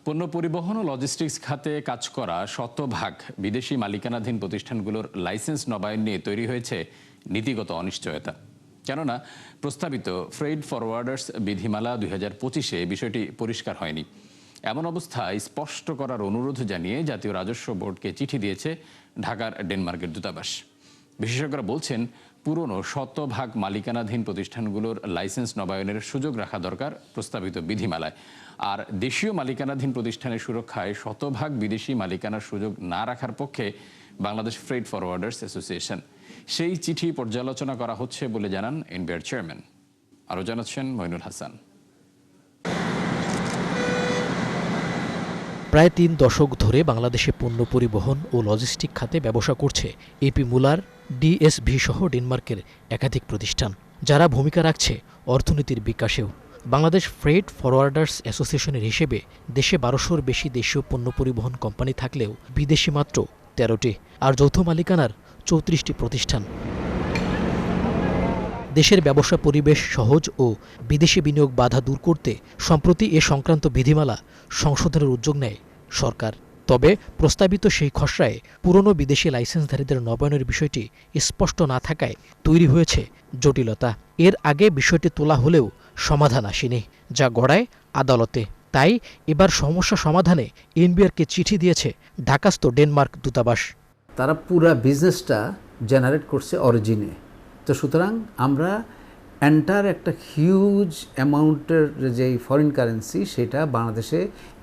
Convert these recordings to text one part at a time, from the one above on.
পণ্য পরিবহন ও লজিস্টিক্স খাতে কাজ করা শতভাগ বিদেশি মালিকানাধীন প্রতিষ্ঠানগুলোর লাইসেন্স নবায়ন নিয়ে তৈরি হয়েছে নীতিগত অনিশ্চয়তা। কেননা প্রস্তাবিত ফ্রেইট ফরওয়ার্ডার্স বিধিমালা 2025-এ বিষয়টি পরিষ্কার হয়নি। এমন অবস্থায় স্পষ্ট করার অনুরোধ জানিয়ে জাতীয় রাজস্ব বোর্ডকে চিঠি দিয়েছে ঢাকার ডেনমার্কের দূতাবাস। বিশেষজ্ঞরা বলছেন, পুরনো শতভাগ মালিকানাধীন প্রতিষ্ঠানগুলোর লাইসেন্স নবায়নের সুযোগ রাখা দরকার প্রস্তাবিত বিধিমালায়। আর দেশীয় মালিকানাধীন প্রতিষ্ঠানের সুরক্ষায় শতভাগ বিদেশি মালিকানার সুযোগ না রাখার পক্ষে বাংলাদেশ ফ্রেইট ফরওয়ার্ডার্স অ্যাসোসিয়েশন। সেই চিঠি পর্যালোচনা করা হচ্ছে বলে জানান এনবিআর চেয়ারম্যান। আরও জানাচ্ছেন মইনুল হাসান। প্রায় ৩ দশক ধরে বাংলাদেশে পণ্য পরিবহন ও লজিস্টিক খাতে ব্যবসা করছে এপি মুলার, ডিএসভি সহ ডেনমার্কের একাধিক প্রতিষ্ঠান, যারা ভূমিকা রাখছে অর্থনীতির বিকাশেও। বাংলাদেশ ফ্রেইট ফরওয়ার্ডার্স অ্যাসোসিয়েশনের হিসেবে দেশে ১২০০-র বেশি দেশীয় পণ্য পরিবহন কোম্পানি থাকলেও বিদেশি মাত্র ১৩টি, আর যৌথ মালিকানার ৩৪টি প্রতিষ্ঠান। দেশের ব্যবসা পরিবেশ সহজ ও বিদেশি বিনিয়োগ বাধা দূর করতে সম্প্রতি এ সংক্রান্ত বিধিমালা সংশোধনের উদ্যোগ নেয় সরকার। তবে প্রস্তাবিত সেই খসড়ায় পুরনো বিদেশি লাইসেন্সধারীদের নবায়নের বিষয়টি স্পষ্ট না থাকায় তৈরি হয়েছে জটিলতা। এর আগে বিষয়টি তোলা হলেও সমাধান আসেনি, যা গড়ায় আদালতে। তাই এবার সমস্যা সমাধানে এনবিআরকে চিঠি দিয়েছে ঢাকাস্থ ডেনমার্ক দূতাবাস। তারা পুরা বিজনেসটা জেনারেট করছে অরিজিনে, তো সুতরাং আমরা এন্টার একটা হিউজ অ্যামাউন্টের যে ফরেন কারেন্সি, সেটা বাংলাদেশে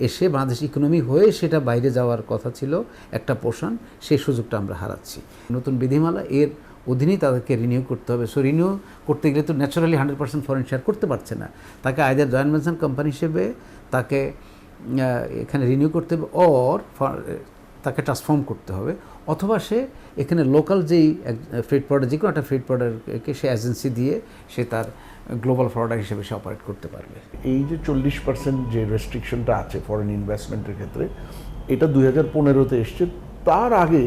এসে বাংলাদেশ ইকোনমি হয়ে সেটা বাইরে যাওয়ার কথা ছিল একটা পোর্শন, সেই সুযোগটা আমরা হারাচ্ছি। নতুন বিধিমালা এর অধীনেই তাদেরকে রিনিউ করতে হবে। সো রিনিউ করতে গেলে তো ন্যাচারালি 100% ফরেন শেয়ার করতে পারছে না, তাকে আইদার জয়েন্ট ভেঞ্চার কোম্পানি হিসেবে তাকে এখানে রিনিউ করতে হবে, অর তাকে ট্রান্সফর্ম করতে হবে, অথবা সে এখানে লোকাল যেই ফ্রেট ফরওয়ার্ডার, যে কোনো একটা ফ্রেট ফরওয়ার্ডারকে সে এজেন্সি দিয়ে সে তার গ্লোবাল ফরওয়ার্ডার হিসেবে সে অপারেট করতে পারবে। এই যে 40% যে রেস্ট্রিকশনটা আছে ফরেন ইনভেস্টমেন্টের ক্ষেত্রে, এটা 2015-তে এসছে। তার আগে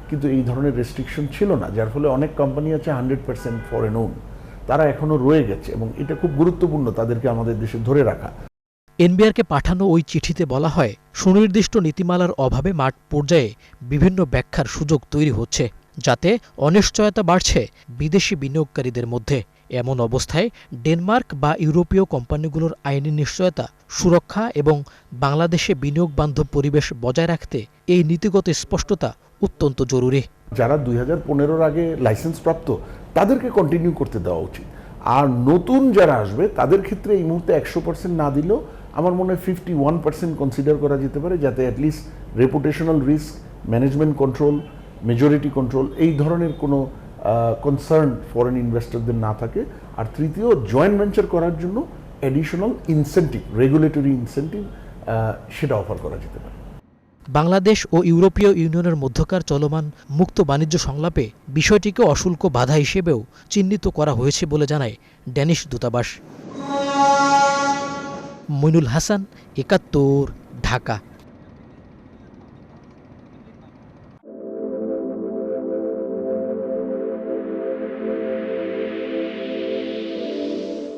কিন্তু এই ধরনের রেস্ট্রিকশন ছিল না, যার ফলে অনেক কোম্পানি আছে 100% ফরেন ওন, তারা এখনও রয়ে গেছে এবং এটা খুব গুরুত্বপূর্ণ তাদেরকে আমাদের দেশে ধরে রাখা। এনবিআরকে পাঠানো ওই চিঠিতে বলা হয়, সুনির্দিষ্ট নীতিমালার অভাবে মাঠ পর্যায়ে বিভিন্ন ব্যাখ্যার সুযোগ তৈরি হচ্ছে, যাতে অনিশ্চয়তা বাড়ছে বিদেশি বিনিয়োগকারীদের মধ্যে। এমন অবস্থায় ডেনমার্ক বা ইউরোপীয় কোম্পানিগুলোর আইনি নিশ্চয়তা, সুরক্ষা এবং বাংলাদেশে বিনিয়োগ বান্ধব পরিবেশ বজায় রাখতে এই নীতিগত স্পষ্টতা অত্যন্ত জরুরি। যারা 2015-র আগে লাইসেন্স প্রাপ্ত, তাদেরকে কন্টিনিউ করতে দেওয়া উচিত। আর নতুন যারা আসবে তাদের ক্ষেত্রে এই মুহূর্তে 100% না দিলেও আমার মনে হয় 51% কনসিডার করা যেতে পারে, যাতে at least reputational risk, management control, majority control, এই ধরনের কোনো কনসার্ন ফরেন ইনভেস্টরদের না থাকে। আর তৃতীয়, জয়েন্ট ভেঞ্চার করার জন্য অ্যাডিশনাল ইনসেন্টিভ, রেগুলেটরি ইনসেন্টিভ, সেটা অফার করা যেতে পারে। বাংলাদেশ ও ইউরোপীয় ইউনিয়নের মধ্যকার চলমান মুক্ত বাণিজ্য সংলাপে বিষয়টিকে অশুল্ক বাধা হিসেবেও চিহ্নিত করা হয়েছে বলে জানায় ড্যানিশ দূতাবাস। মইনুল হাসান, ৭১, ঢাকা।